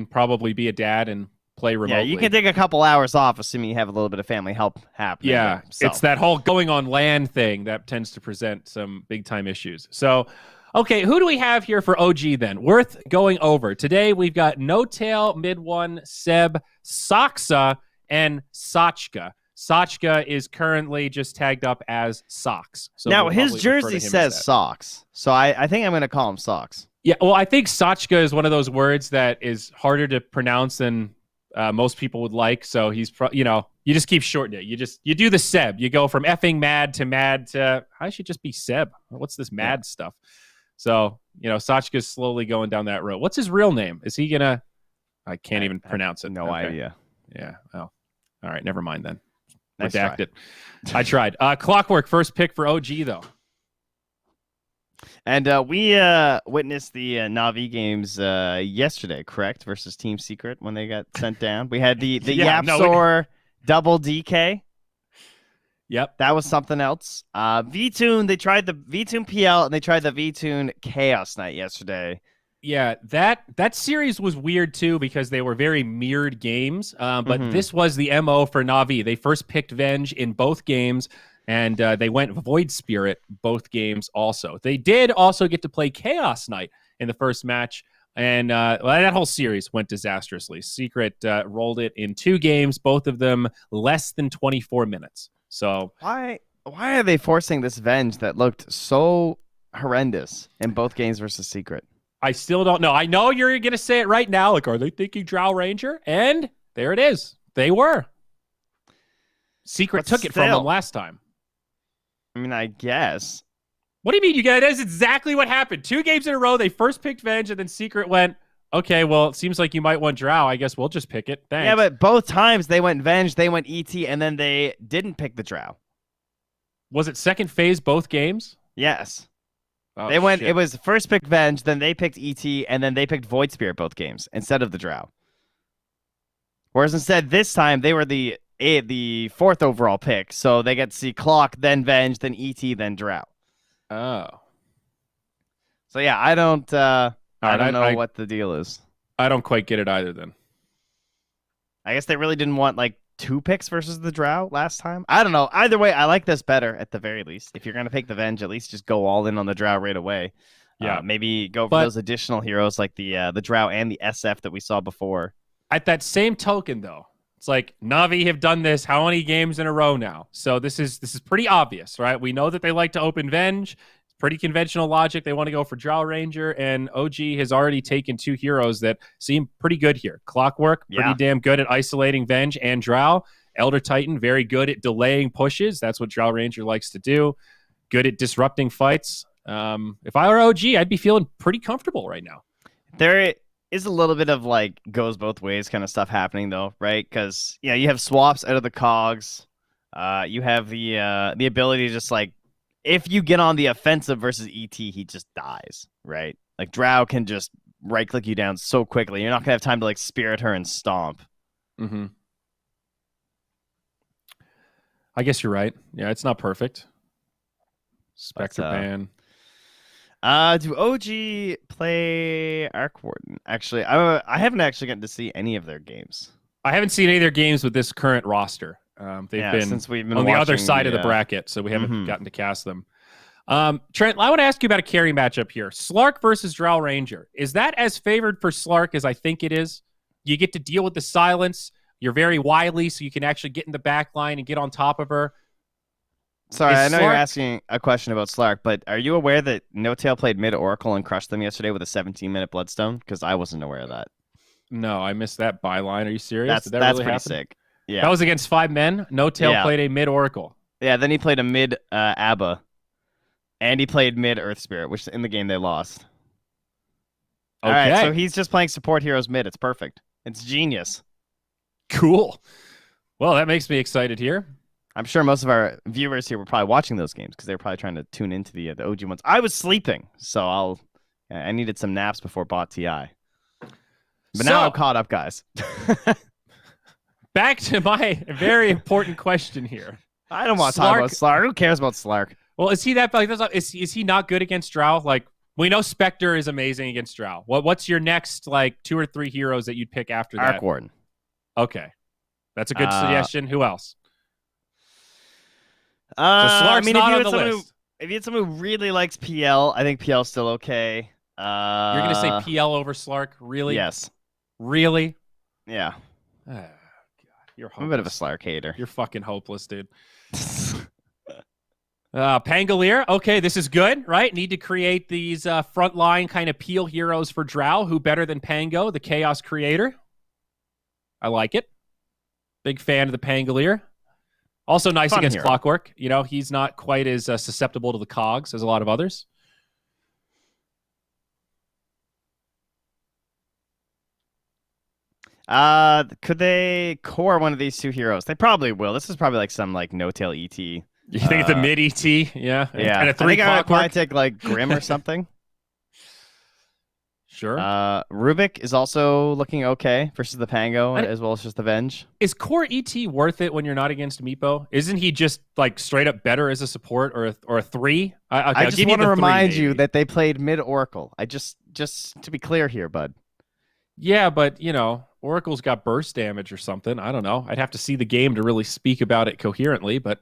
probably be a dad and play remotely. Yeah, you can take a couple hours off, assuming you have a little bit of family help happening. Yeah, it's that whole going on LAN thing that tends to present some big-time issues. So, okay, who do we have here for OG then? Worth going over. Today, we've got No Tail, Mid One, Seb, Soxa, and Sachka. Sachka is currently just tagged up as Socks. So now, his jersey says Socks, so I think I'm going to call him Socks. Yeah, well, I think Sachka is one of those words that is harder to pronounce than most people would like. So he's, you just keep shortening it. You do the Seb. You go from effing mad to I should just be Seb. What's this mad stuff? So, Sachka's slowly going down that road. What's his real name? Is he gonna? I can't even pronounce it. No idea. Yeah. Oh, all right. Never mind then. Nice Redact it. I tried. Clockwork first pick for OG though. And we witnessed the Navi games yesterday, correct? Versus Team Secret when they got sent down. We had the Yapsor double DK. Yep. That was something else. VTune, they tried the VTune PL and they tried the VTune Chaos Night yesterday. Yeah, that series was weird too because they were very mirrored games. But this was the MO for Navi. They first picked Venge in both games. And they went Void Spirit both games also. They did also get to play Chaos Knight in the first match. And that whole series went disastrously. Secret rolled it in 2 games, both of them less than 24 minutes. So why are they forcing this Venge that looked so horrendous in both games versus Secret? I still don't know. I know you're going to say it right now. Like, are they thinking Drow Ranger? And there it is. They were. Secret took it from them last time. I mean, I guess. What do you mean you guys? That's exactly what happened. 2 games in a row. They first picked Venge, and then Secret went, okay, well, it seems like you might want Drow. I guess we'll just pick it. Thanks. Yeah, but both times they went Venge, they went ET, and then they didn't pick the Drow. Was it second phase both games? Yes. Oh, they went. shit. It was first picked Venge, then they picked ET, and then they picked Void Spirit both games instead of the Drow. Whereas instead, this time, they were the 4th overall pick, so they get to see Clock, then Venge, then ET, then Drow. Oh. So yeah, I don't know what the deal is. I don't quite get it either then. I guess they really didn't want like 2 picks versus the Drow last time. I don't know. Either way, I like this better at the very least. If you're going to pick the Venge, at least just go all in on the Drow right away. Yeah. Maybe go for those additional heroes like the Drow and the SF that we saw before. At that same token, though, it's like Navi have done this how many games in a row now? So this is pretty obvious, right? We know that they like to open Venge. It's pretty conventional logic. They want to go for Drow Ranger, and OG has already taken 2 heroes that seem pretty good here. Clockwork, pretty damn good at isolating Venge and Drow. Elder Titan, very good at delaying pushes. That's what Drow Ranger likes to do. Good at disrupting fights. If I were OG, I'd be feeling pretty comfortable right now. There is a little bit of like goes both ways kind of stuff happening though, right? Because you have swaps out of the cogs. You have the ability to just like if you get on the offensive versus ET, he just dies, right? Like Drow can just right click you down so quickly. You're not gonna have time to like spirit her and stomp. Mm-hmm. I guess you're right. Yeah, it's not perfect. Spectre ban. Do OG play Arc Warden? Actually, I haven't actually gotten to see any of their games. I haven't seen any of their games with this current roster. They've been, since we've been on the other side of the the bracket, so we haven't gotten to cast them. Trent, I want to ask you about a carry matchup here. Slark versus Drow Ranger. Is that as favored for Slark as I think it is? You get to deal with the silence. You're very wily, so you can actually get in the back line and get on top of her. Sorry, I know you're asking a question about Slark, but are you aware that No Tail played mid Oracle and crushed them yesterday with a 17-minute Bloodstone? Because I wasn't aware of that. No, I missed that byline. Are you serious? That's really pretty happen? sick. Yeah, that was against 5 men. No Tail played a mid Oracle. Yeah, then he played a mid Abba, and he played mid Earth Spirit, which in the game they lost. Okay. All right, so he's just playing support heroes mid. It's perfect. It's genius. Cool. Well, that makes me excited here. I'm sure most of our viewers here were probably watching those games because they were probably trying to tune into the OG ones. I was sleeping, so I needed some naps before bot TI. But now I'm caught up, guys. Back to my very important question here. I don't want to talk about Slark. Who cares about Slark? Well, is he that like? Is he not good against Drow? Like We know Spectre is amazing against Drow. What's your next like 2 or 3 heroes that you'd pick after that? Arc Warden. Okay, that's a good suggestion. Who else? So I Slark's mean, not on the list. if you had someone who really likes PL, I think PL's still okay. You're gonna say PL over Slark? Really? Yes. Really? Yeah. Oh, God. You're hopeless. I'm a bit of a Slark hater. You're fucking hopeless, dude. Pangolier. Okay, this is good, right? Need to create these frontline kind of peel heroes for Drow. Who better than Pango, the Chaos Creator? I like it. Big fan of the Pangolier. Also nice Fun against hero. Clockwork. You know, he's not quite as susceptible to the cogs as a lot of others. Could they core one of these 2 heroes? They probably will. This is probably like some like no-tail ET. You think it's a mid ET? Yeah. Yeah. And a 3 I think I would probably Clockwork? take like Grim or something. Sure. Rubik is also looking okay versus the Pango as well as just the Venge. Is core ET worth it when you're not against Meepo? Isn't he just like straight up better as a support or a 3? I just want to remind you that they played mid Oracle. I just to be clear here, bud. Yeah, but you know, Oracle's got burst damage or something. I don't know. I'd have to see the game to really speak about it coherently, but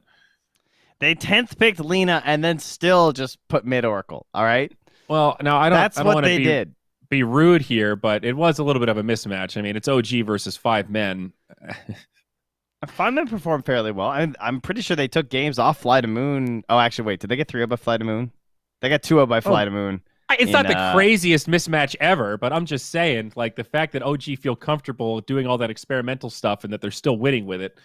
they 10th picked Lena and then still just put mid Oracle. All right. Well, now I don't. That's I don't what want they to did. Be rude here, but it was a little bit of a mismatch. I mean, it's OG versus 5 men. 5 men performed fairly well. I'm pretty sure they took games off Fly to Moon. Oh, actually, wait. Did they get 3-0 by Fly to Moon? They got 2-0 by Fly to Moon. It's not the craziest mismatch ever, but I'm just saying, like, the fact that OG feel comfortable doing all that experimental stuff and that they're still winning with it,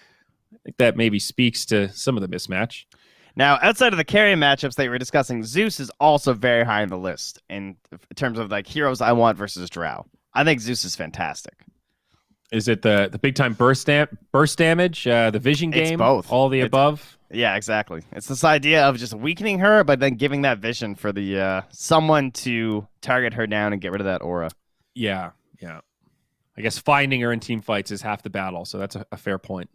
I think that maybe speaks to some of the mismatch. Now, outside of the carry matchups that we were discussing, Zeus is also very high on the list in terms of like heroes I want versus Drow. I think Zeus is fantastic. Is it the big time burst damage, the vision game? It's both. All the above? Yeah, exactly. It's this idea of just weakening her, but then giving that vision for the someone to target her down and get rid of that aura. Yeah. I guess finding her in team fights is half the battle, so that's a fair point.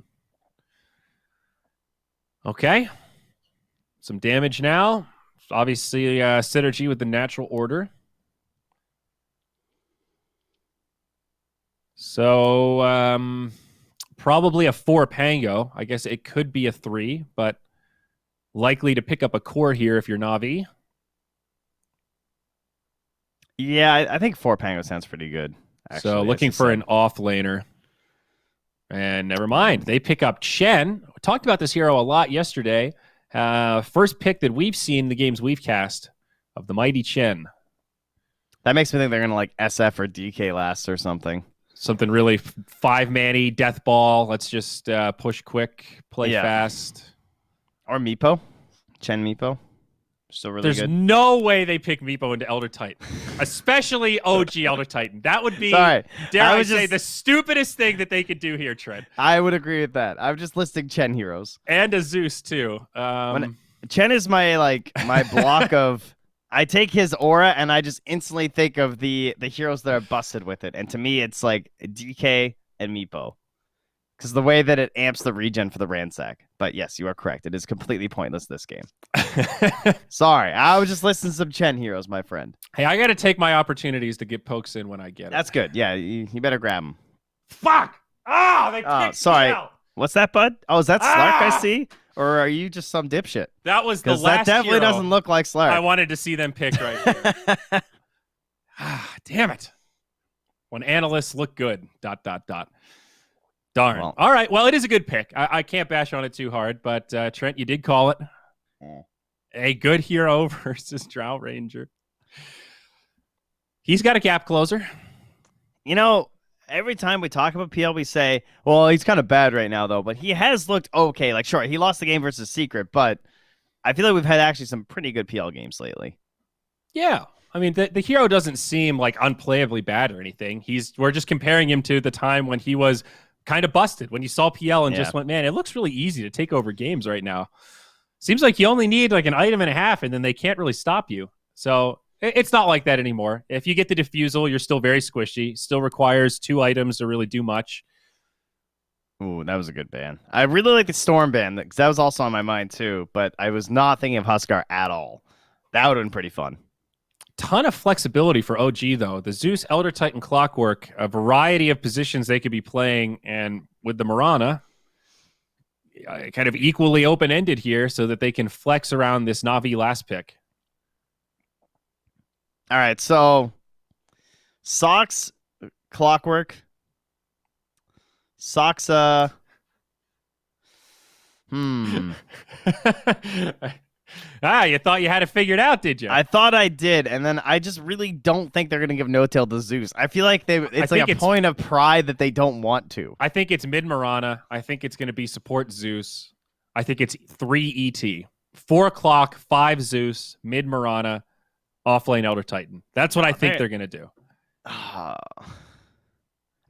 Okay. Some damage now. Obviously, synergy with the natural order. So, probably a 4 Pango. I guess it could be a 3, but likely to pick up a core here if you're Navi. Yeah, I think 4 Pango sounds pretty good. Actually, so, looking for an off laner. And never mind. They pick up Chen. We talked about this hero a lot yesterday. First pick that we've seen in the games we've cast of the mighty Chen. That makes me think they're going to like SF or DK last or something. Something really 5-manny, death ball. Let's just push quick, play fast. Or Meepo. Chen Meepo. Still really There's good. There's no way they pick Meepo into Elder Titan. Especially OG Elder Titan. That would be, Sorry. dare I say, the stupidest thing that they could do here, Trent. I would agree with that. I'm just listing Chen heroes. And a Zeus, too. Chen is my block of... I take his aura and I just instantly think of the heroes that are busted with it. And to me, it's like DK and Meepo. Because the way that it amps the regen for the ransack. But yes, you are correct. It is completely pointless this game. Sorry. I was just listing some Chen heroes, my friend. Hey, I got to take my opportunities to get pokes in when I get it. That's good. Yeah, you better grab them. Fuck! Oh, they picked sorry. me out. What's that, bud? Oh, is that Slark I see? Or are you just some dipshit? That was the last that definitely hero doesn't look like Slark. I wanted to see them pick right here. Damn it. When analysts look good. ... Darn. Well, all right. Well, it is a good pick. I can't bash on it too hard, but Trent, you did call it. A good hero versus Drow Ranger. He's got a gap closer. You know, every time we talk about PL, we say, well, he's kind of bad right now, though, but he has looked okay. Like, sure, he lost the game versus Secret, but I feel like we've had actually some pretty good PL games lately. Yeah. I mean, the hero doesn't seem like unplayably bad or anything. We're just comparing him to the time when he was kind of busted, when you saw PL and just went, man, it looks really easy to take over games right now. Seems like you only need like an item and a half, and then they can't really stop you. So it's not like that anymore. If you get the defusal, you're still very squishy. Still requires 2 items to really do much. Ooh, that was a good ban. I really like the Storm ban, because that was also on my mind too, but I was not thinking of Huskar at all. That would have been pretty fun. ton of flexibility for OG, though. The Zeus, Elder Titan, Clockwork, a variety of positions they could be playing, and with the Mirana, kind of equally open-ended here so that they can flex around this Navi last pick. All right, so Socks, Clockwork, Socks, You thought you had it figured out, did you? I thought I did, and then I just really don't think they're going to give No-Tail to Zeus. I feel like it's like a point of pride that they don't want to. I think it's mid Mirana. I think it's going to be support Zeus. I think it's 3 ET. 4 o'clock, 5 Zeus, mid Mirana, offlane Elder Titan. That's what I think they're going to do.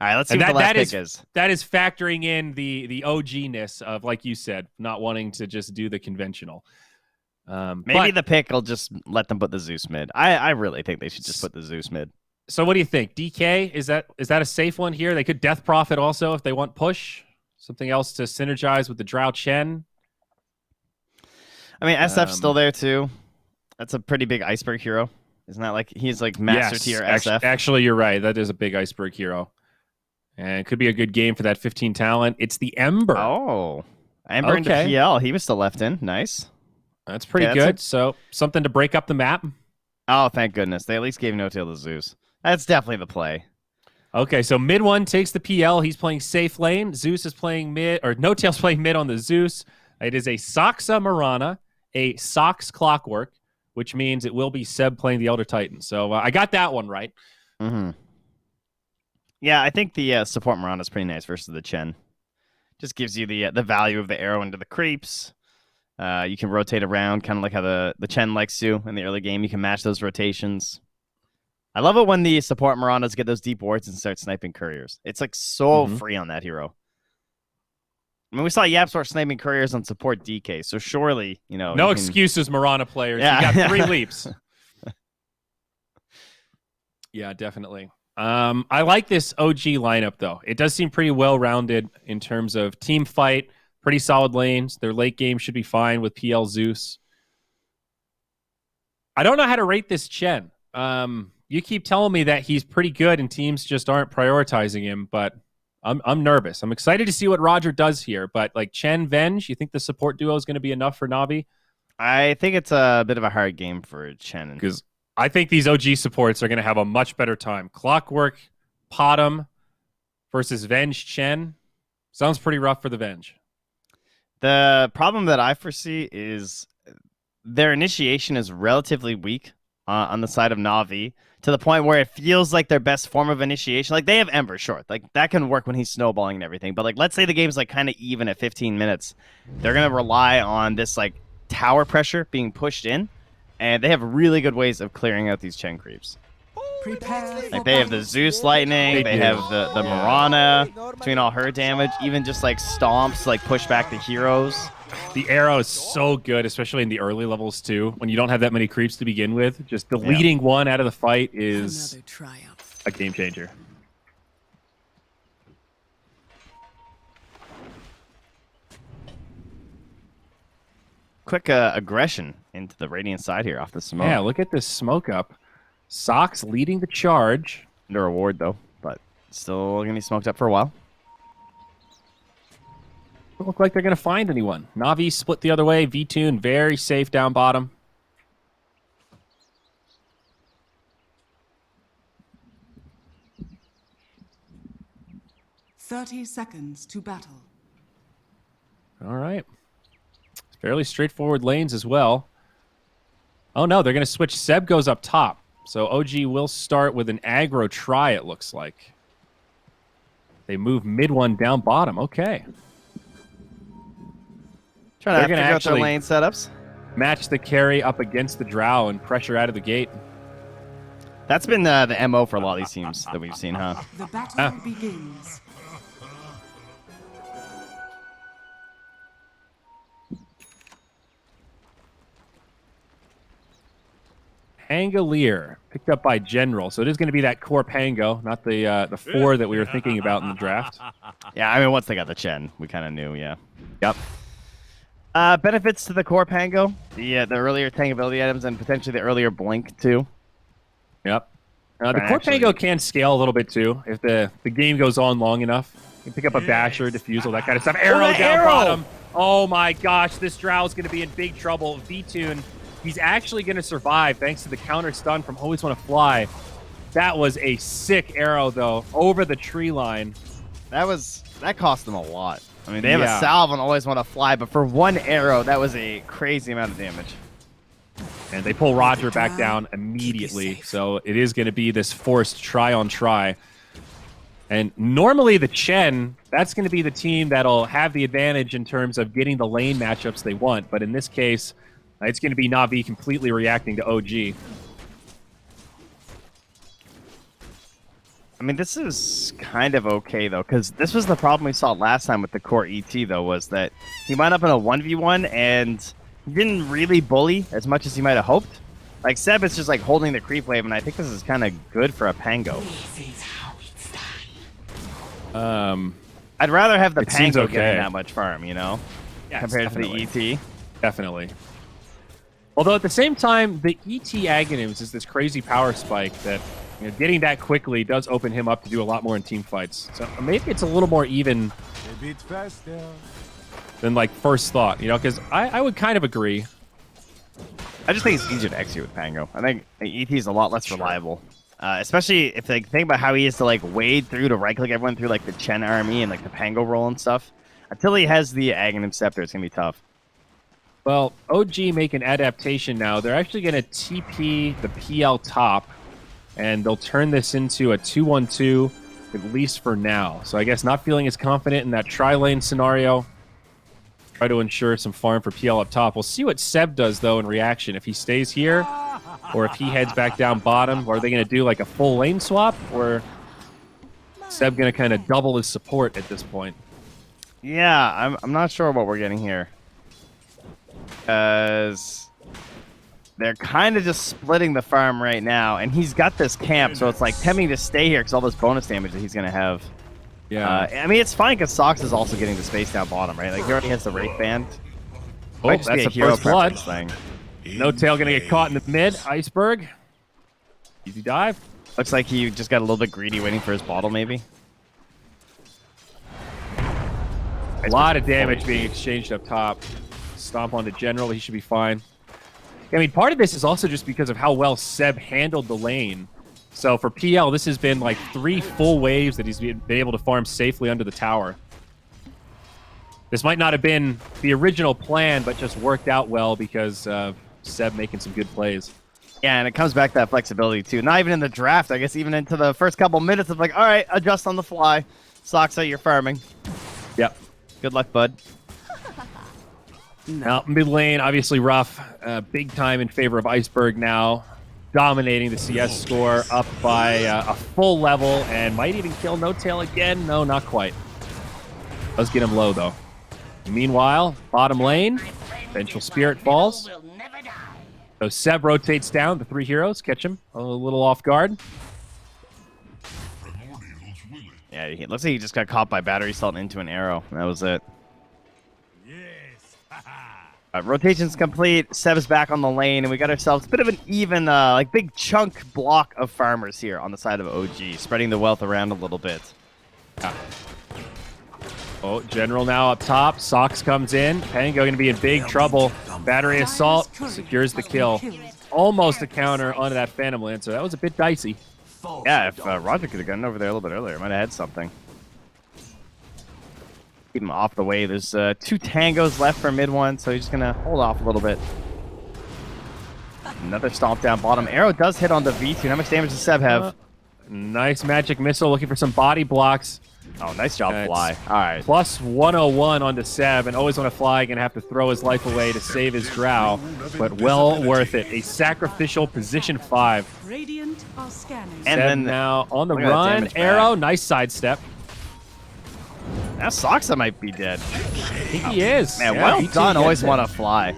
All right, let's see what the last pick is. That is factoring in the OG-ness of, like you said, not wanting to just do the conventional. Maybe the pick will just let them put the Zeus mid. I really think they should just put the Zeus mid. So what do you think? DK, is that a safe one here? They could Death Prophet also if they want push. Something else to synergize with the Drow Chen. I mean, SF's still there too. That's a pretty big iceberg hero. Isn't that like he's like master tier SF? Actually, you're right. That is a big iceberg hero. And it could be a good game for that 15 talent. It's the Ember. Oh. Ember into PL. He was still left in. Nice. That's pretty good. So something to break up the map. Oh, thank goodness. They at least gave No-Tail to Zeus. That's definitely the play. Okay, so mid one takes the PL. He's playing safe lane. Zeus is playing mid, or No-Tail's playing mid on the Zeus. It is a Soxa Mirana, a Sox Clockwork, which means it will be Seb playing the Elder Titan. So I got that one right. Mm-hmm. Yeah, I think the support Mirana is pretty nice versus the Chen. Just gives you the value of the arrow into the creeps. You can rotate around, kind of like how the Chen likes to in the early game. You can match those rotations. I love it when the support Miranas get those deep wards and start sniping couriers. It's like so free on that hero. I mean, we saw YapzOr sniping couriers on support DK, so surely, no excuses, Mirana players. Yeah. You got 3 leaps. Yeah, definitely. I like this OG lineup, though. It does seem pretty well-rounded in terms of team fight, pretty solid lanes. Their late game should be fine with PL Zeus. I don't know how to rate this Chen. You keep telling me that he's pretty good and teams just aren't prioritizing him, but I'm nervous. I'm excited to see what Roger does here, but like Chen, Venge, you think the support duo is going to be enough for Navi? I think it's a bit of a hard game for Chen. Because I think these OG supports are going to have a much better time. Clockwork, Potom versus Venge Chen. Sounds pretty rough for the Venge. The problem that I foresee is their initiation is relatively weak on the side of Navi, to the point where it feels like their best form of initiation. Like, they have Ember, sure. Like, that can work when he's snowballing and everything. But, like, let's say the game's, like, kind of even at 15 minutes. They're going to rely on this, like, tower pressure being pushed in. And they have really good ways of clearing out these Chen creeps. Like, they have the Zeus Lightning. They have the Mirana between all her damage. Even just, like, stomps, like, push back the heroes. The arrow is so good, especially in the early levels, too. When you don't have that many creeps to begin with, just deleting one out of the fight is a game changer. Quick aggression into the Radiant side here off the smoke. Yeah, look at this smoke up. Sox leading the charge. No reward, though, but still going to be smoked up for a while. Don't look like they're going to find anyone. Navi split the other way. V-Tune very safe down bottom. "30 seconds to battle." All right. Fairly straightforward lanes as well. Oh, no, they're going to switch. Seb goes up top. So OG will start with an aggro try, it looks like. They move mid one down bottom. Okay. Trying to figure out their lane setups. Match the carry up against the Drow and pressure out of the gate. That's been the MO for a lot of these teams that we've seen, huh? The battle begins. Pangolier, picked up by General. So it is going to be that core Pango, not the 4 that we were thinking about in the draft. Yeah, I mean, once they got the Chen, we kind of knew, yeah. Yep. Benefits to the core Pango, the earlier tankability items and potentially the earlier blink, too. Yep. The Right, Corpango actually- can scale a little bit too if the game goes on long enough. You can pick up a basher, diffusal, that kind of stuff. Arrow the down arrow! bottom. Oh my gosh, this Drow is going to be in big trouble. V-Tune, he's actually going to survive thanks to the counter stun from Always Want to Fly. That was a sick arrow though, over the tree line. That cost them a lot. I mean, they have Yeah. a salve and Always Want to Fly, but for one arrow, that was a crazy amount of damage. And they pull Roger back down immediately. So it is going to be this forced try-on-try. And normally the Chen, that's going to be the team that'll have the advantage in terms of getting the lane matchups they want. But in this case, it's going to be Na'Vi completely reacting to OG. I mean, this is kind of okay, though, because this was the problem we saw last time with the core ET, though, was that he wound up in a 1v1, and he didn't really bully as much as he might have hoped. Like, Seb is just, like, holding the creep wave, and I think this is kind of good for a Pango. I'd rather have the It seems Pango okay. getting that much farm, you know, Yes, compared to definitely. the ET. Definitely. Although at the same time, the ET Aghanims is this crazy power spike that, you know, getting that quickly does open him up to do a lot more in team fights. So maybe it's a little more even A bit faster. than like first thought, you know, because I would kind of agree. I just think it's easier to execute with Pango. I think the ET is a lot less reliable. Especially if they think about how he is to like wade through to right-click everyone through like the Chen army and like the Pango roll and stuff. Until he has the Aghanim Scepter, it's going to be tough. Well, OG make an adaptation now. They're actually going to TP the PL top, and they'll turn this into a 2-1-2, at least for now. So I guess not feeling as confident in that tri-lane scenario. Try to ensure some farm for PL up top. We'll see what Seb does, though, in reaction. If he stays here, or if he heads back down bottom, or are they going to do like a full lane swap, or Seb going to kind of double his support at this point? Yeah, I'm not sure what we're getting here. Because they're kind of just splitting the farm right now, and he's got this camp, so it's like tempting to stay here because all this bonus damage that he's going to have. Yeah. I mean, it's fine because Sox is also getting the space down bottom, right? Like, he already has the Wraith Band. Oh, Might just be that's a a hero first blood. preference thing. No tail going to get caught in the mid. Iceberg. Easy dive. Looks like he just got a little bit greedy waiting for his bottle, maybe. A lot of damage being exchanged up top. Stomp onto General. He should be fine. I mean, part of this is also just because of how well Seb handled the lane. So for PL, this has been like 3 full waves that he's been able to farm safely under the tower. This might not have been the original plan, but just worked out well because of Seb making some good plays. Yeah, and it comes back to that flexibility, too. Not even in the draft, I guess, even into the first couple minutes of like, all right, adjust on the fly. Sox out, you're farming. Yep. Good luck, bud. Now, mid lane, obviously rough. Big time in favor of Iceberg now. Dominating the CS score up by a full level and might even kill No Tail again. No, not quite. Does get him low, though. Meanwhile, bottom lane, Vengeful Spirit falls. So Seb rotates down. The 3 heroes catch him a little off guard. Yeah, it looks like he just got caught by battery salt into an arrow. That was it. Rotation's complete. Seb's back on the lane, and we got ourselves a bit of an even, like, big chunk block of farmers here on the side of OG, spreading the wealth around a little bit. Yeah. Oh, General now up top. Sox comes in. Pango going to be in big trouble. Battery Assault secures the kill. Almost a counter onto that Phantom Lancer. That was a bit dicey. Yeah, if Roger could have gotten over there a little bit earlier, might have had something. Keep him off the way. There's 2 tangos left for mid one, so he's just going to hold off a little bit. Another stomp down bottom. Arrow does hit on the V2. How much damage does Seb have? Nice magic missile. Looking for some body blocks. Oh, nice job, It's Fly. All right. Plus 101 onto Seb, and Always Want to Fly. Going to have to throw his life away to save his drow, but well worth it. A sacrificial position 5. Radiant are scanning. And Seb then now on the look at that run. damage back. Arrow, nice sidestep. Now Soxa might be dead. I think he is. Man, Yeah, well BT done. gets Always it. Want to Fly.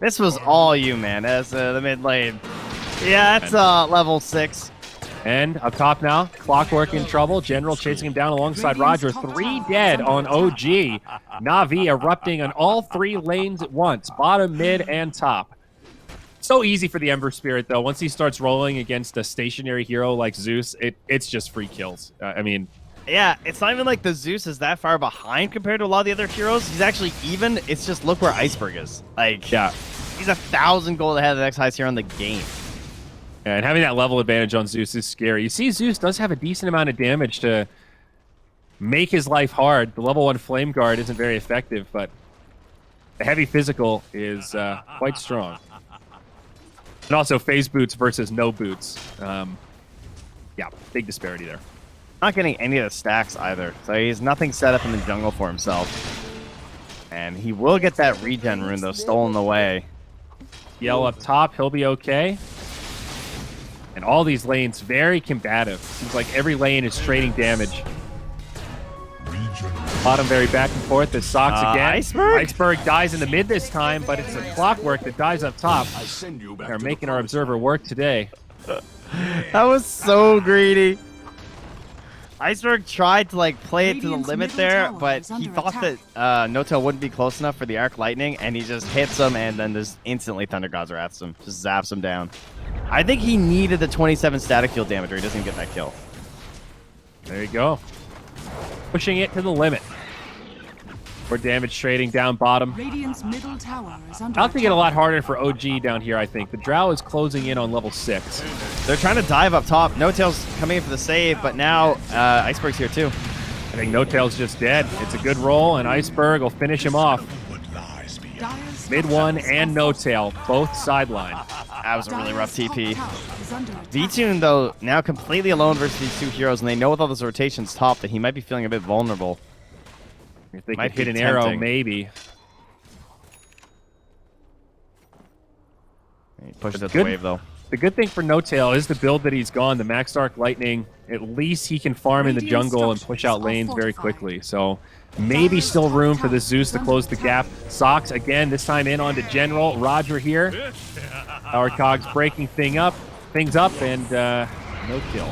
This was all you, man, as the mid lane. Yeah, that's level 6. And up top now, Clockwork in trouble. General chasing him down alongside Roger. 3 dead on OG. Na'Vi erupting on all 3 lanes at once, bottom, mid, and top. So easy for the Ember Spirit, though. Once he starts rolling against a stationary hero like Zeus, it's just free kills. I mean... Yeah, it's not even like the Zeus is that far behind compared to a lot of the other heroes. He's actually even. It's just look where Iceberg is. Like, yeah, he's 1,000 gold ahead of the next highest hero in the game. Yeah, and having that level advantage on Zeus is scary. You see, Zeus does have a decent amount of damage to make his life hard. The level 1 Flame Guard isn't very effective, but the heavy physical is quite strong. And also phase boots versus no boots. Yeah, big disparity there. Not getting any of the stacks either, so he's nothing set up in the jungle for himself. And he will get that regen rune, though, stolen away. Yell up top, he'll be okay. And all these lanes, very combative. Seems like every lane is trading damage. Bottom very back and forth. There's Sox again. Iceberg dies in the mid this time, but it's a Clockwork that dies up top. They're making our observer work today. That was so greedy. Iceberg tried to like play it to the limit there, but he thought that No-Tail wouldn't be close enough for the Arc Lightning, and he just hits him, and then just instantly Thunder God's Wraths him. Just zaps him down. I think he needed the 27 static field damage, or he doesn't get that kill. There you go. Pushing it to the limit. More damage trading down bottom. Radiant's middle tower is under About to get a lot harder for OG down here, I think. The Drow is closing in on level 6. They're trying to dive up top. No-Tail's coming in for the save, but now Iceberg's here too. I think No-Tail's just dead. It's a good roll, and Iceberg will finish him off. Mid 1 and No-Tail, both sideline. That was a really rough TP. V-Tune, though, now completely alone versus these two heroes, and they know with all those rotations top that he might be feeling a bit vulnerable. If they could hit an arrow, maybe. He pushes the wave, though. The good thing for No-Tail is the build that he's gone, the Max Arc Lightning. At least he can farm in the jungle and push out lanes very quickly. So maybe still room for the Zeus to close the gap. Sox, again, this time in onto General. Roger here. Our Cogs breaking things up, and no kill.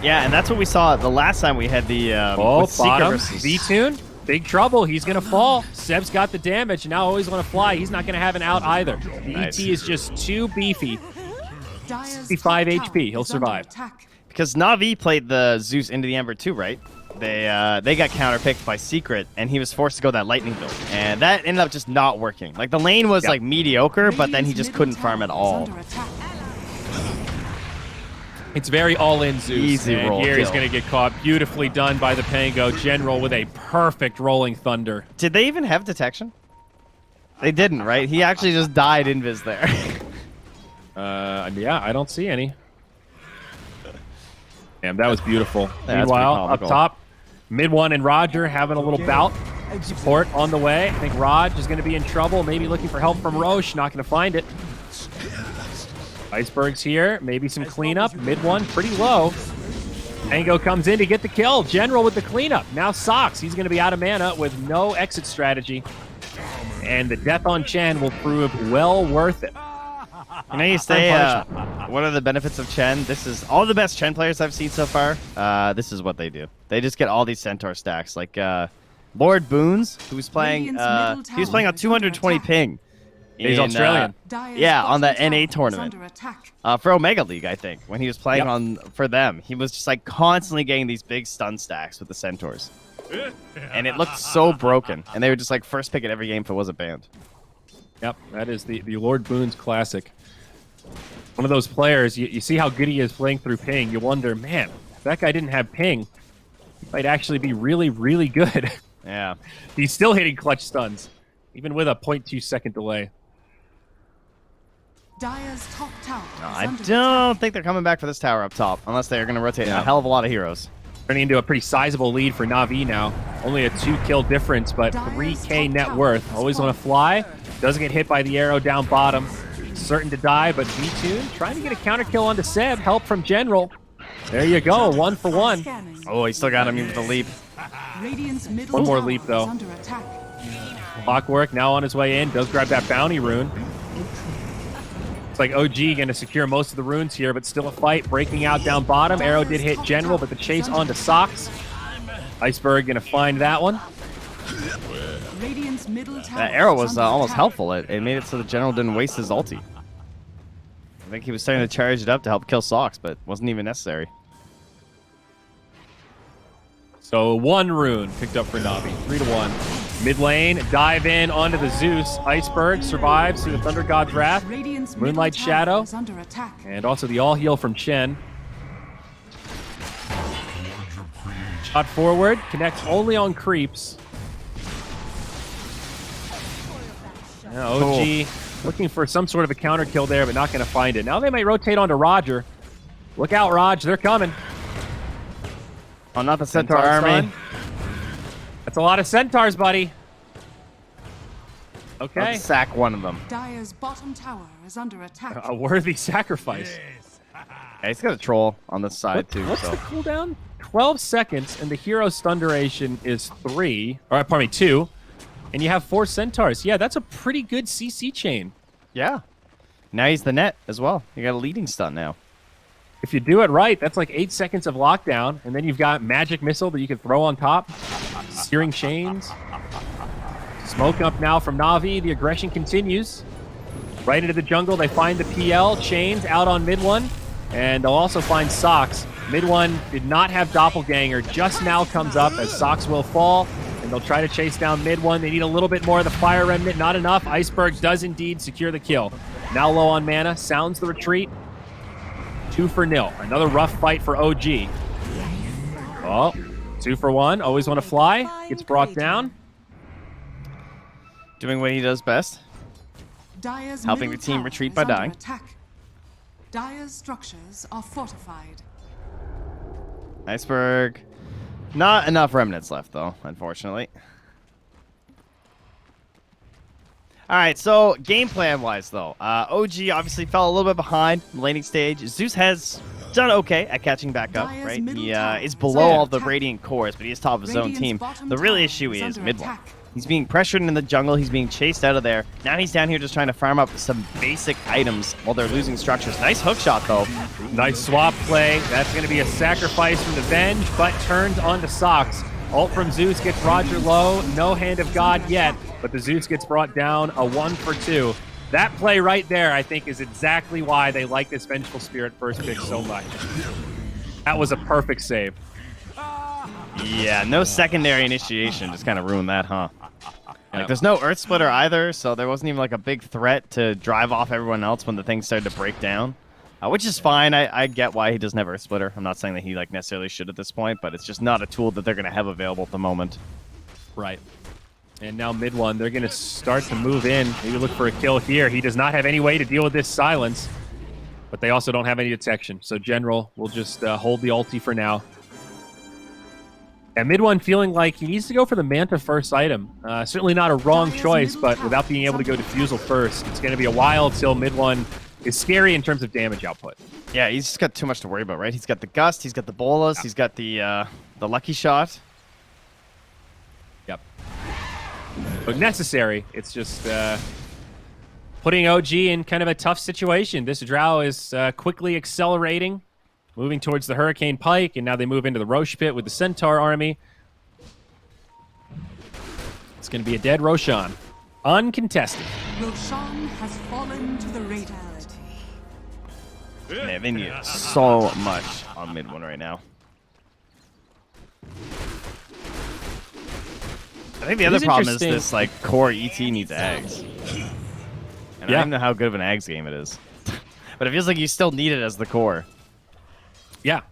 Yeah, and that's what we saw the last time we had the bottom V-Tune. Big trouble. He's going to fall. Seb's got the damage. Now always want to fly. He's not going to have an out either. The ET is just too beefy. 65 HP. He'll survive. Because NAVI played the Zeus into the Ember too, right? They got counterpicked by Secret, and he was forced to go that Lightning build. And that ended up just not working. Like, the lane was, like, mediocre, but then he just couldn't farm at all. It's very all-in Zeus. Easy roll here kill. He's going to get caught. Beautifully done by the Pango General with a perfect rolling thunder. Did they even have detection? They didn't, right? He actually just died invis there. Yeah, I don't see any. Damn, that was beautiful. Yeah, meanwhile, up top, mid 1 and Roger having a little bout. Support on the way. I think Raj is going to be in trouble. Maybe looking for help from Roche. Not going to find it. Iceberg's here. Maybe some cleanup. Mid 1 pretty low. Tango comes in to get the kill. General with the cleanup. Now Sox. He's going to be out of mana with no exit strategy. And the death on Chen will prove well worth it. You know, you say, what are the benefits of Chen? This is all the best Chen players I've seen so far. This is what they do. They just get all these Centaur stacks. Like Lord Boons, who was playing, he was playing on 220 ping. He's Australian. Yeah, on the NA tournament. For Omega League, I think. When he was playing for them, he was just like constantly getting these big stun stacks with the Centaurs. And it looked so broken. And they would just like first pick it every game if it wasn't banned. Yep, that is the Lord Boons classic. One of those players, you see how good he is playing through ping. You wonder, man, if that guy didn't have ping, he might actually be really, really good. Yeah. He's still hitting clutch stuns, even with a 0.2 second delay. Dire's top tower I don't think they're coming back for this tower up top, unless they're going to rotate a hell of a lot of heroes. Turning into a pretty sizable lead for Na'Vi now. Only a 2-kill difference, but 3k net worth. Always want to fly. Doesn't get hit by the arrow down bottom. Certain to die, but V-Tune trying to get a counter kill onto Seb. Help from General. There you go, 1 for 1. Oh, he still got him with the leap. One more leap, though. Clockwork now on his way in. Does grab that bounty rune. It's like OG going to secure most of the runes here, but still a fight. Breaking out down bottom. Arrow did hit General, but the chase onto Sox. Iceberg going to find that one. That arrow was almost helpful. It made it so the General didn't waste his ulti. think he was starting to charge it up to help kill Sox, but wasn't even necessary. So 1 rune picked up for Navi. 3-1. Mid lane, dive in onto the Zeus. Iceberg survives through the Thunder God's Wrath. Radiant's Moonlight middle tower Shadow. is under attack. And also the all heal from Chen. Shot forward, connects only on creeps. Now OG looking for some sort of a counter kill there, but not going to find it. Now they might rotate onto Roger. Look out, Raj, they're coming. Oh, not the Centaur army. Stun. That's a lot of centaurs, buddy. Okay. Let's sack one of them. Dire's bottom tower is under attack. A worthy sacrifice. Yeah, he's got a troll on the side, too. What's So. the cooldown? 12 seconds, and the hero's stun duration is 3. Or, pardon me, 2. And you have 4 centaurs. Yeah, that's a pretty good CC chain. Yeah. Now he's the net as well. You got a leading stun now. If you do it right, that's like 8 seconds of lockdown, and then you've got magic missile that you can throw on top. Searing chains. Smoke up now from Navi. The aggression continues. Right into the jungle. They find the PL. Chains out on mid one. And they'll also find Sox. Mid one did not have Doppelganger. Just now comes up as Sox will fall. And they'll try to chase down mid one. They need a little bit more of the Fire Remnant. Not enough. Iceberg does indeed secure the kill. Now low on mana. Sounds the retreat. 2-0. Another rough fight for OG. Oh, 2 for 1. Always want to fly. Gets brought down. Doing what he does best. Dire's Helping middle the team tower retreat is by under dying. Attack. Dire's structures are fortified. Iceberg. Not enough remnants left, though, unfortunately. All right, so game plan-wise, though, OG obviously fell a little bit behind in the laning stage. Zeus has done okay at catching back up, Dire's right? middle He tower is is below under all the attack. Radiant cores, but he is top of his own Radiant's team. bottom The real tower issue is is under mid one. attack. He's being pressured in the jungle. He's being chased out of there. Now he's down here just trying to farm up some basic items while they're losing structures. Nice hook shot, though. Nice swap play. That's going to be a sacrifice from the Venge, but turns onto Sox. Ult from Zeus gets Roger low. No Hand of God yet, but the Zeus gets brought down. A 1 for 2. That play right there, I think, is exactly why they like this Vengeful Spirit first pick so much. That was a perfect save. Yeah, no secondary initiation. Just kind of ruined that, huh? Yep. Like, there's no Earth Splitter either, so there wasn't even like a big threat to drive off everyone else when the thing started to break down. Which is fine. I get why he doesn't have Earth Splitter. I'm not saying that he like necessarily should at this point, but it's just not a tool that they're going to have available at the moment. Right. And now mid one, they're going to start to move in. Maybe look for a kill here. He does not have any way to deal with this silence, but they also don't have any detection. So General will just hold the ulti for now. And mid one feeling like he needs to go for the Manta first item. Certainly not a wrong choice, but without being able to go Diffusal first, it's going to be a while till mid one is scary in terms of damage output. Yeah, he's just got too much to worry about, right? He's got the Gust, he's got the Bolas, he's got the Lucky Shot. Yep. But necessary. It's just putting OG in kind of a tough situation. This Drow is quickly accelerating, moving towards the Hurricane Pike, and now they move into the Roche Pit with the Centaur army. It's going to be a dead Roshan. Uncontested. Roshan has fallen to the Radiant. Man, they need so much on mid one right now. I think the other is problem is interesting. this like core ET needs Ags. And I don't even know how good of an Ags game it is. But it feels like you still need it as the core. Yeah.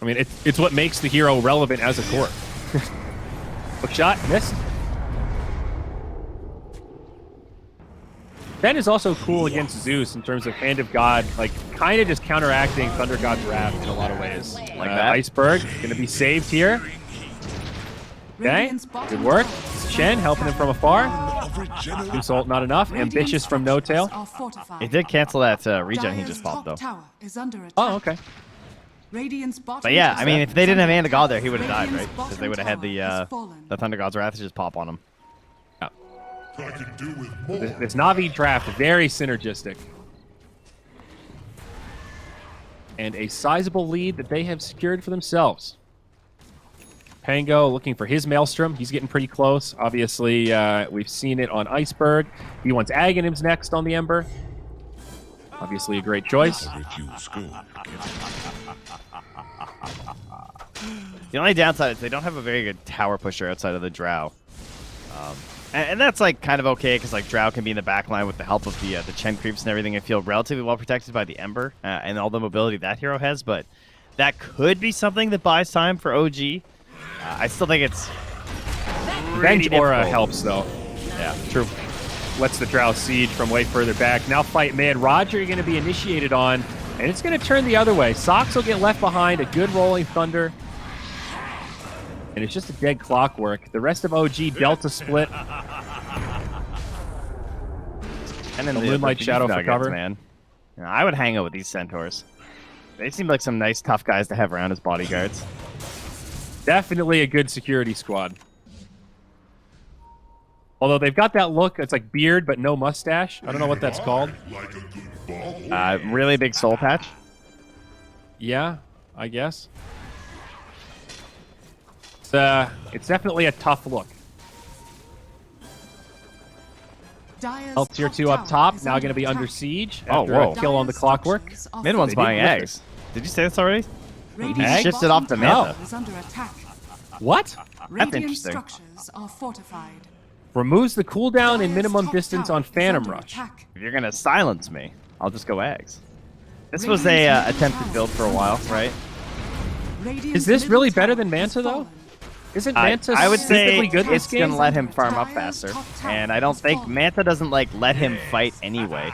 I mean, it's what makes the hero relevant as a core. Hook shot, missed. Ben is also cool against Zeus in terms of Hand of God, like kind of just counteracting Thunder God's Wrath in a lot of ways. Like that. Iceberg going to be saved here. Okay, Radiant's bottom good work. tower is Chen under helping him attack. from afar. Zeus ult not enough. Radiant's Ambitious from No structures Tail. are fortified. It did cancel that regen he Dire's just popped, though. top tower is under attack. Oh, okay. Radiant's bottom But yeah, I tower mean, if they is didn't have under Hand of God there, attack. he would have died, Radiant's right? Because bottom they would have had tower has fallen. the Thunder God's Wrath just pop on him. This Navi draft, very synergistic. And a sizable lead that they have secured for themselves. Pango looking for his Maelstrom. He's getting pretty close. Obviously, we've seen it on Iceberg. He wants Aghanims next on the Ember. Obviously a great choice. The only downside is they don't have a very good tower pusher outside of the Drow. And that's like kind of okay because like Drow can be in the back line with the help of the Chen creeps and everything and feel relatively well protected by the Ember and all the mobility that hero has. But that could be something that buys time for OG. I still think it's Venge aura difficult. helps though. Yeah. True. Lets the Drow siege from way further back. Now fight mid. Roger, you're going to be initiated on, and it's going to turn the other way. Sox will get left behind. A good rolling thunder. And it's just a dead clockwork. The rest of OG Delta split. And then the Moonlight Shadow for nuggets, cover. Man. You know, I would hang out with these Centaurs. They seem like some nice, tough guys to have around as bodyguards. Definitely a good security squad. Although they've got that look, it's like beard but no mustache. I don't know what that's called. Really big soul patch. Yeah, I guess. It's definitely a tough look. Dire's Health tier top 2 up tower top, is now going to be attack. under siege Oh, after whoa. a kill on the Dire's clockwork. structures are Mid one's They buying didn't lift eggs. Did you say this already? Radiant's shifted off to bottom Manta. tower is under attack. What? Radiant interesting. structures are fortified. Removes the cooldown and Dire's minimum top distance tower on is Phantom under Rush. attack. If you're gonna silence me, I'll just go eggs. This was a Radiant's attempted tower build for a is while, under attack. right? Radiant's Is this middle really better tower than has Manta, though? fallen. Isn't I Manta would say stupidly good this it's gonna game? let him farm up Dire's faster, top tower and I don't has think fallen. Manta doesn't like let him fight anyway.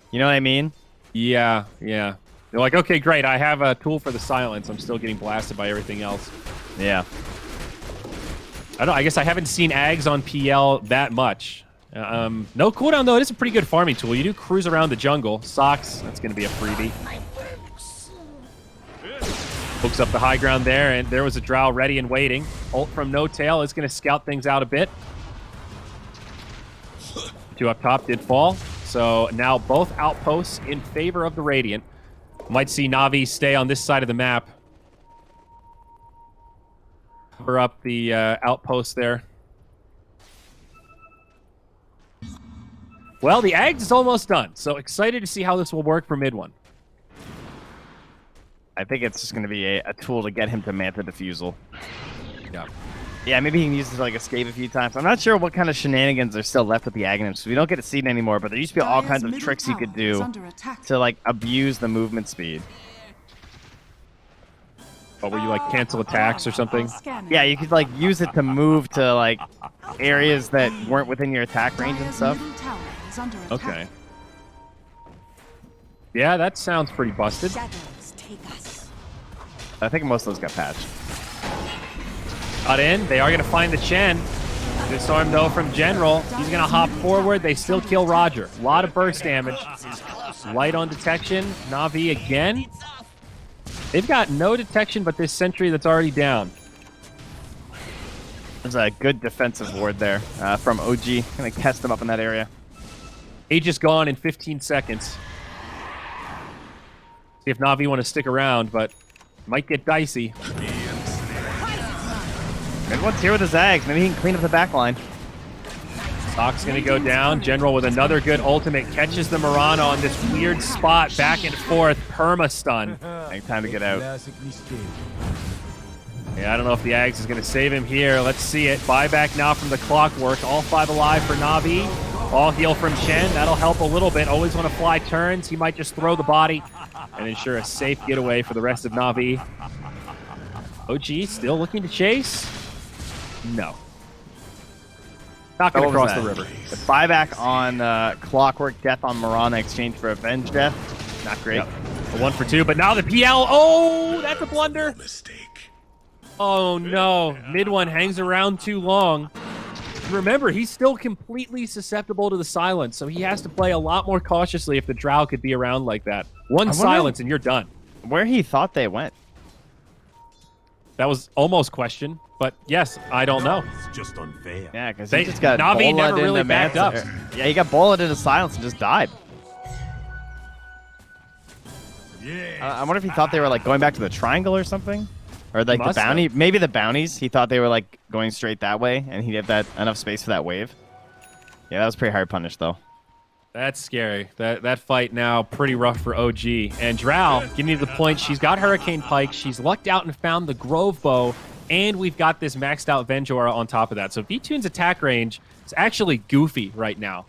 You know what I mean? Yeah. They're like, okay, great. I have a tool for the silence. I'm still getting blasted by everything else. Yeah. I guess I haven't seen Ags on PL that much. No cooldown, though. It is a pretty good farming tool. You do cruise around the jungle. Socks, that's going to be a freebie. Hooks up the high ground there, and there was a Drow ready and waiting. Ult from No Tail is going to scout things out a bit. 2 up top did fall. So now both outposts in favor of the Radiant. Might see Navi stay on this side of the map. Cover up the outpost there. Well, the Ags is almost done, so excited to see how this will work for mid one. I think it's just gonna be a tool to get him to Manta Diffusal. Yeah. Yeah, maybe he can use it to like escape a few times. I'm not sure what kind of shenanigans are still left with the Aghanims. We don't get to see it anymore, but there used to be all Dire's kinds of middle tricks you tower could is do under attack. to like abuse the movement speed. But were you like cancel attacks or something? Scanning. Yeah, you could like use it to move to like areas that weren't within your attack range and Dire's stuff. middle tower is under attack. Okay. Yeah, that sounds pretty busted. Shadows take us. I think most of those got patched. Got in. They are going to find the Chen. Good storm, though, from General. He's going to hop forward. They still kill Roger. A lot of burst damage. Light on detection. Navi again. They've got no detection but this sentry that's already down. There's a good defensive ward there from OG. Gonna cast them up in that area. Age is gone in 15 seconds. See if Navi want to stick around, but might get dicey. Everyone's here with the Zags. Maybe he can clean up the back line. Sock's going to go down. General with another good ultimate. Catches the Murano on this weird spot. Back and forth. Perma-stun. Take time to get out. Yeah, I don't know if the Ags is going to save him here. Let's see it. Buyback now from the Clockwork. All 5 alive for Navi. All heal from Chen. That'll help a little bit. Always want to fly turns. He might just throw the body and ensure a safe getaway for the rest of Navi. OG still looking to chase? No. Not going to What was cross the that? river. The buyback on Clockwork, death on Mirana, exchange for Avenge death. Not great. Yep. A 1 for 2, but now the PL. Oh, that's a blunder. Oh, no. Mid one hangs around too long. Remember, he's still completely susceptible to the silence, so he has to play a lot more cautiously if the Drow could be around like that. One wonder- silence and you're done. Where he thought they went. That was almost question, but yes, I don't know. It's just unfair. Yeah, because They- he just got Navi never bulleted really into backed up. Yeah, he got bulleted into silence and just died. Yeah. I wonder if he thought they were like going back to the triangle or something, or like the Must bounty. have. Maybe the bounties. He thought they were like going straight that way, and he'd have that enough space for that wave. Yeah, that was pretty hard punish though. That's scary. That fight now pretty rough for OG. And Drow, getting to the point, she's got Hurricane Pike. She's lucked out and found the Grove Bow. And we've got this maxed out Venge Aura on top of that. So V-Tune's attack range is actually goofy right now.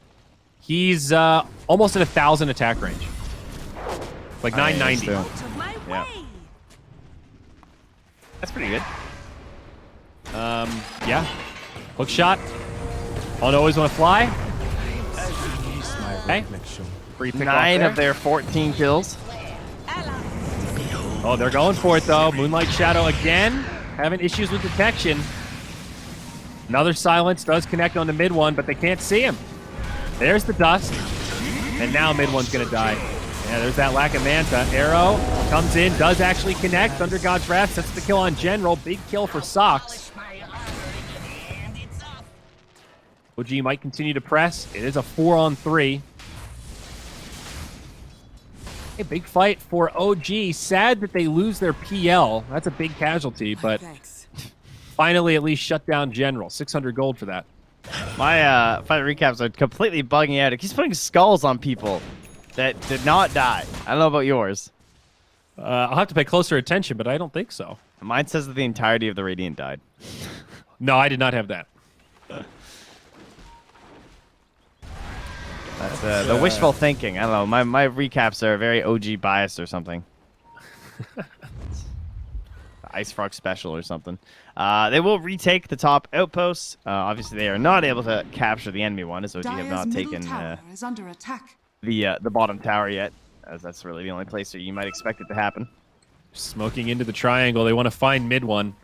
He's almost at 1,000 attack range. Like 990. Yeah. That's pretty good. Yeah. Hook shot. On always want to fly. Okay. Free pick 9 of their 14 kills. Oh, they're going for it, though. Moonlight Shadow again. Having issues with detection. Another silence does connect on the mid one, but they can't see him. There's the dust. And now mid one's going to die. Yeah, there's that lack of Manta. Arrow comes in, does actually connect. Thunder God's Wrath sets the kill on General. Big kill for Socks. OG might continue to press. It is a 4-on-3. A big fight for OG. Sad that they lose their PL. That's a big casualty, but finally at least shut down General. 600 gold for that. My fight recaps are completely bugging out. It keeps putting skulls on people that did not die. I don't know about yours. I'll have to pay closer attention, but I don't think so. Mine says that the entirety of the Radiant died. No, I did not have that. That's the wishful thinking. I don't know. My recaps are very OG biased or something. Ice Frog special or something. They will retake the top outposts. Obviously, they are not able to capture the enemy one, as OG have not taken is under attack. the bottom tower yet, as that's really the only place that you might expect it to happen. Smoking into the triangle. They want to find mid one.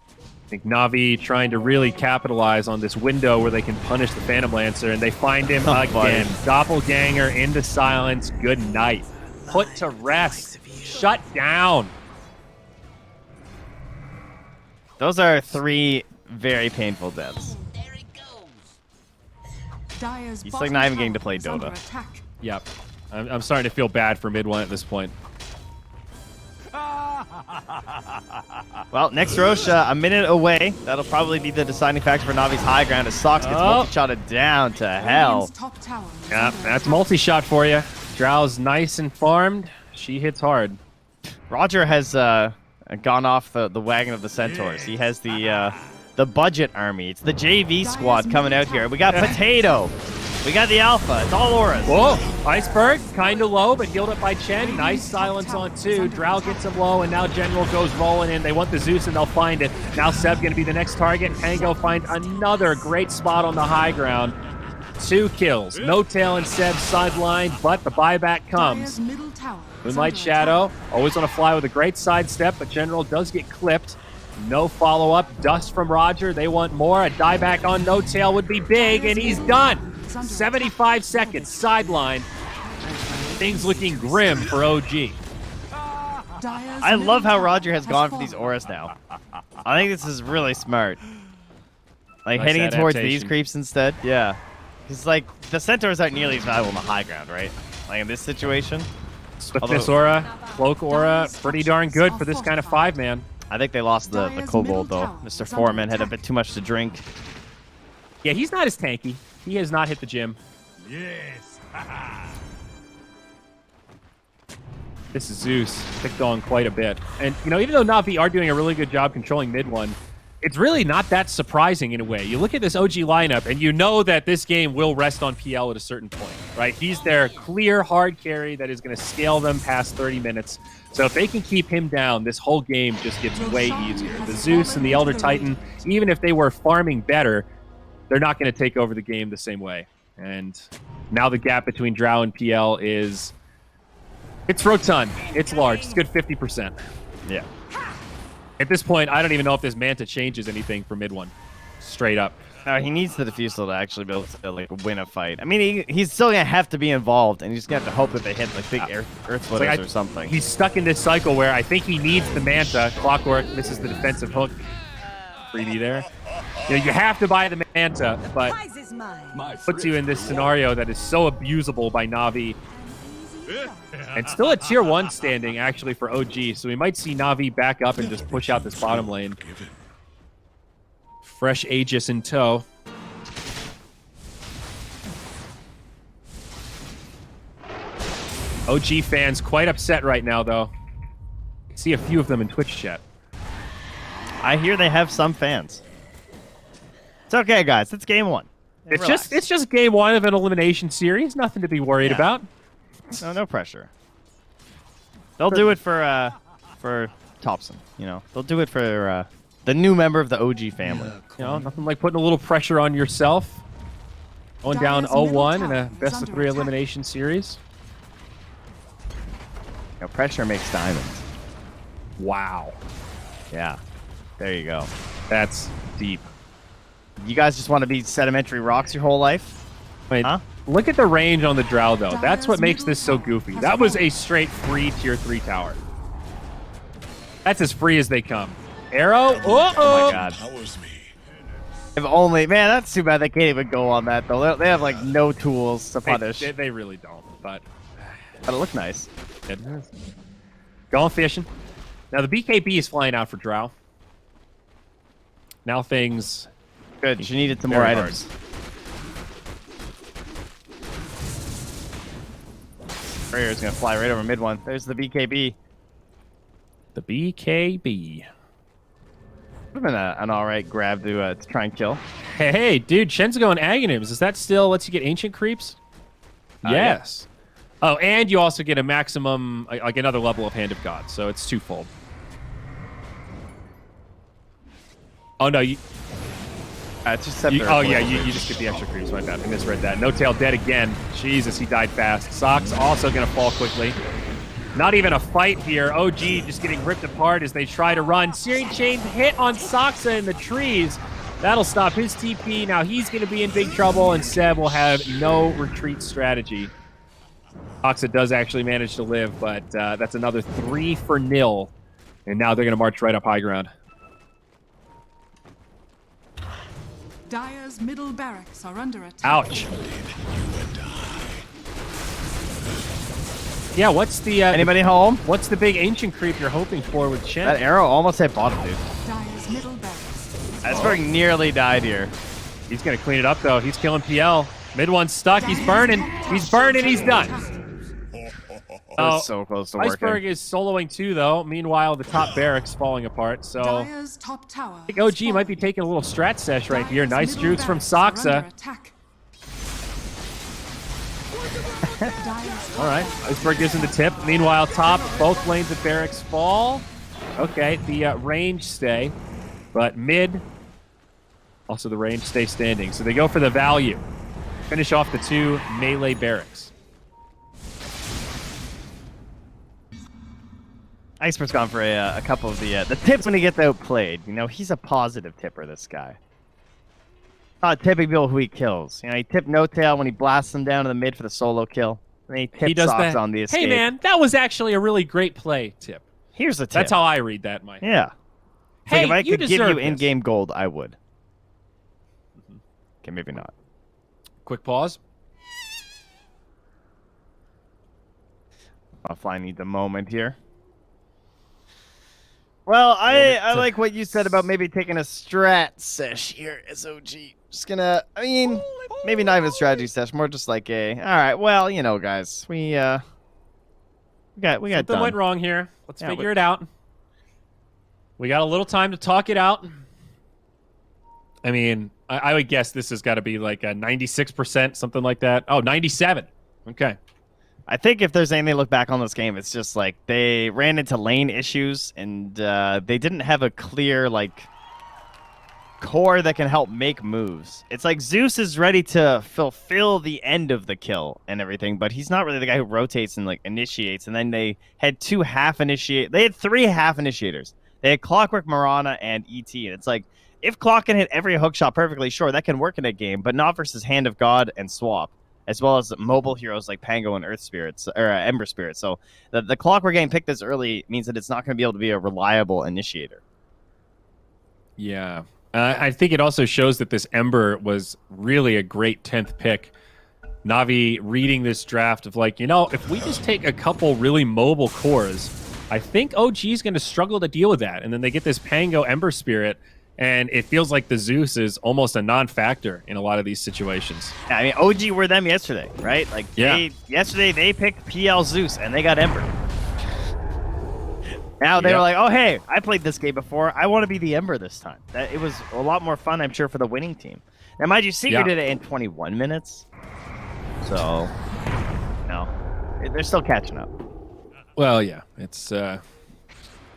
I think Navi trying to really capitalize on this window where they can punish the Phantom Lancer, and they find him again. Doppelganger into silence. Good night. Put to rest. Shut down. Those are 3 very painful deaths. He's like not even getting to play Dota. Yep. I'm starting to feel bad for mid one at this point. Well, next Roche, a minute away. That'll probably be the deciding factor for Navi's high ground as Sox gets multi-shotted down to hell. Yeah, that's multi-shot for you. Drow's nice and farmed. She hits hard. Roger has gone off the wagon of the Centaurs. He has the budget army. It's the JV squad coming out here. We got Potato. We got the Alpha. It's all auras. Whoa. Iceberg, kind of low, but healed up by Chen. Nice silence on 2. Drow gets him low, and now General goes rolling in. They want the Zeus, and they'll find it. Now Seb going to be the next target. Tango finds another great spot on the high ground. 2 kills. No tail in Seb's sideline, but the buyback comes. Moonlight Shadow, always on a fly with a great sidestep, but General does get clipped. No follow-up. Dust from Roger. They want more. A dieback on No Tail would be big, and he's done. 75 seconds. Sideline. Things looking grim for OG. I love how Roger has gone for these auras now. I think this is really smart. Like, Nice heading towards these adaptation. creeps instead. Yeah. He's like, the Centaurs aren't nearly as valuable on the high ground, right? Like, in this situation. Swiftness aura, cloak aura, pretty darn good for this kind of 5-man. I think they lost the Kobold, though. Mr. Foreman had a bit too much to drink. Yeah, he's not as tanky. He has not hit the gym. Yes. This is Zeus picked on quite a bit. And, you know, even though Navi are doing a really good job controlling mid one, it's really not that surprising in a way. You look at this OG lineup, and you know that this game will rest on PL at a certain point, right? He's their clear hard carry that is going to scale them past 30 minutes. So if they can keep him down, this whole game just gets way easier. The Zeus and the Elder Titan, even if they were farming better, they're not going to take over the game the same way. And now the gap between Drow and PL is... it's rotund. It's large. It's a good 50%. Yeah. At this point, I don't even know if this Manta changes anything for mid one. Straight up. No, he needs the Diffusal to actually be able to like win a fight. I mean, he's still gonna have to be involved, and he's gonna have to hope that they hit like big earth splitters or something. He's stuck in this cycle where I think he needs the Manta. Clockwork misses the defensive hook. Freebie there. You know, you have to buy the Manta, but puts you in this scenario that is so abusable by Navi. And still a tier 1 standing, actually, for OG. So we might see Navi back up and just push out this bottom lane. Fresh Aegis in tow. OG fans quite upset right now, though. I see a few of them in Twitch chat. I hear they have some fans. It's okay, guys. It's game 1. Relax. It's just game 1 of an elimination series. Nothing to be worried about. No pressure. They'll do it for Thompson. You know, they'll do it for the new member of the OG family. You know, nothing like putting a little pressure on yourself. Going down 0-1 in a best-of-3 elimination series. You know, pressure makes diamonds. Wow. Yeah. There you go. That's deep. You guys just want to be sedimentary rocks your whole life? Wait, Huh? look at the range on the Drow, though. That's what makes this so goofy. That was a straight free tier 3 tower. That's as free as they come. Arrow. Oh my god. If only, man, that's too bad they can't even go on that though. They have like no tools to punish. They really don't, but it looked nice. It is. Going fishing. Now the BKB is flying out for Drow. Now things good. She needed some more very items. Courier's gonna fly right over mid one. There's the BKB. The BKB. Would have been an alright grab to try and kill. Hey, dude, Shen's going Aghanims. Is that still lets you get ancient creeps? Yes. Yeah. Oh, and you also get a maximum, like another level of Hand of God, so it's twofold. Oh no, you. It's just you just get the extra creeps. My bad, I misread that. No Tail dead again. Jesus, he died fast. Sock's also gonna fall quickly. Not even a fight here. OG just getting ripped apart as they try to run. Searing Chain hit on Soxa in the trees. That'll stop his TP. Now he's going to be in big trouble, and Seb will have no retreat strategy. Soxa does actually manage to live, but that's another 3-0. And now they're going to march right up high ground. Dire's middle barracks are under attack. Ouch. Yeah, what's the... Anybody home? What's the big ancient creep you're hoping for with Shen? That arrow almost hit bottom, dude. Dire's middle barracks. Iceberg nearly died here. He's going to clean it up, though. He's killing PL. Mid one's stuck. He's burning. He's burning. He's done. Oh, so close to working. Iceberg is soloing too, though. Meanwhile, the top barracks falling apart. So Dire's top tower I think OG might be taking a little strat sesh right here. Nice jukes from Soxa. All right, Iceberg gives him the tip. Meanwhile, top, both lanes of barracks fall. Okay, the range stay, but mid, also the range stay standing. So they go for the value. Finish off the 2 melee barracks. Iceberg's gone for a couple of the tips when he gets outplayed. You know, he's a positive tipper, this guy. Not tipping people who he kills. You know, he tipped No Tail when he blasts them down to the mid for the solo kill. And he tipped Socks on the escape. Hey, man, that was actually a really great play tip. Here's the tip. That's how I read that, Mike. Yeah. Hey, like if I you could give you deserve in-game gold, I would. Okay, maybe not. Quick pause. Offline needs a moment here. Well, I like what you said about maybe taking a strat sesh here as OG. Just gonna, I mean, maybe not even a strategy sesh, more just like a, all right, well, you know, guys, we got Something done. went wrong here. Let's figure it out. We got a little time to talk it out. I mean, I would guess this has got to be like a 96%, something like that. Oh, 97. Okay. I think if there's anything to look back on this game, it's just like they ran into lane issues and they didn't have a clear like core that can help make moves. It's like Zeus is ready to fulfill the end of the kill and everything, but he's not really the guy who rotates and like initiates. And then they had 2 half initiate. They had 3 half initiators. They had Clockwork, Marana, and ET. And it's like if Clock can hit every hook shot perfectly, sure, that can work in a game, but not versus Hand of God and Swap, as well as mobile heroes like Pango and Earth Spirits or Ember Spirits. So the Clockwork getting picked this early means that it's not going to be able to be a reliable initiator. Yeah. I think it also shows that this Ember was really a great 10th pick. Navi reading this draft of like, you know, if we just take a couple really mobile cores, I think OG is going to struggle to deal with that. And then they get this Pango Ember Spirit, And it feels like the Zeus is almost a non-factor in a lot of these situations. Yeah, I mean, OG were them yesterday, right? Like, yesterday they picked PL Zeus and they got Ember. Now they were like, oh, hey, I played this game before. I want to be the Ember this time. It was a lot more fun, I'm sure, for the winning team. Now, mind you, Secret did it in 21 minutes. So, no, they're still catching up. Well, yeah, it's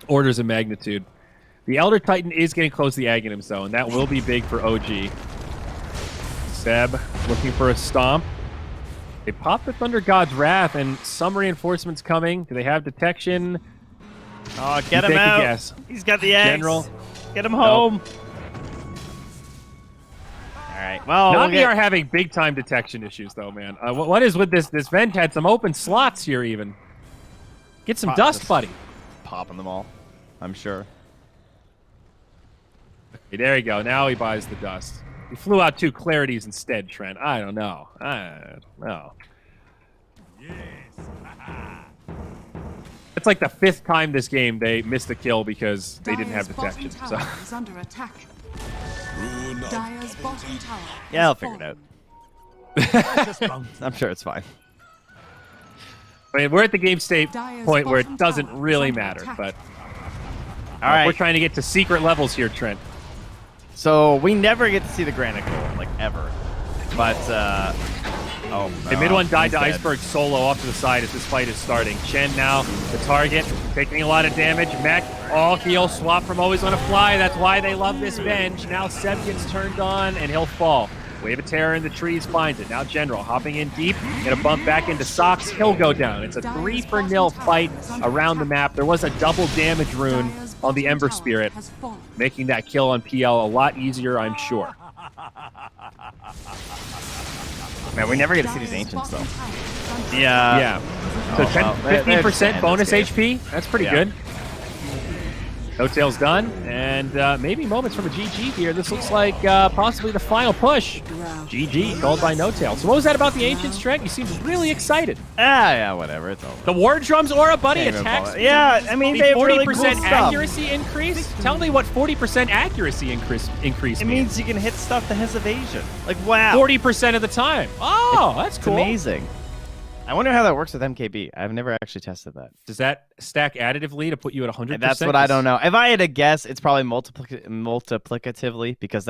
orders of magnitude. The Elder Titan is getting close to the Aghanim zone. That will be big for OG. Seb looking for a stomp. They popped the Thunder God's Wrath, and some reinforcements coming. Do they have detection? Oh, get him out. Guess. He's got the eggs. General. Get him home. All right. Well, Navi are having big-time detection issues, though, man. What is with this? This vent had some open slots here, even. Get some dust, buddy. Popping them all, I'm sure. Okay, there you go. Now he buys the dust. He flew out 2 clarities instead, Trent. I don't know. Yes. It's like the 5th time this game they missed a kill because they didn't have Dire's detection. bottom So. tower is under attack. Dire's bottom tower. Yeah, I'll has figure it out. I'm sure it's fine. I mean, we're at the game state Dire's point where it bottom doesn't tower really is under matter, attack. but All right. we're trying to get to secret levels here, Trent. So we never get to see the Granite Goal, like, ever. But, oh, The mid one died he's to dead. Iceberg solo off to the side as this fight is starting. Chen now, the target, taking a lot of damage. Mech, all heal, swap from always on a fly. That's why they love this Venge. Now Seb gets turned on, and he'll fall. Wave of Terror in the trees finds it. Now General hopping in deep, gonna bump back into Socks. He'll go down. It's a 3-for-0 fight around the map. There was a double damage rune on the Ember Spirit, making that kill on PL a lot easier, I'm sure. Man, we never get to see these Ancients, though. Yeah. So Oh, well, 15% bonus this game. HP. That's pretty Yeah. good. No Tail's done, and maybe moments from a GG here. This looks like possibly the final push. GG, called by No Tail. So what was that about the Ancients, Trent? You seemed really excited. Yeah, whatever. It's over. The War Drums aura, buddy, Can't even attacks. bother. Yeah, I mean, The they have 40% really cool stuff. accuracy increase? Tell me what 40% accuracy increase It means. means you can hit stuff that has evasion. Like, wow. 40% of the time. Oh, that's It's cool. amazing. I wonder how that works with MKB. I've never actually tested that. Does that stack additively to put you at 100%? That's what I don't know. If I had to guess, it's probably multiplicatively, because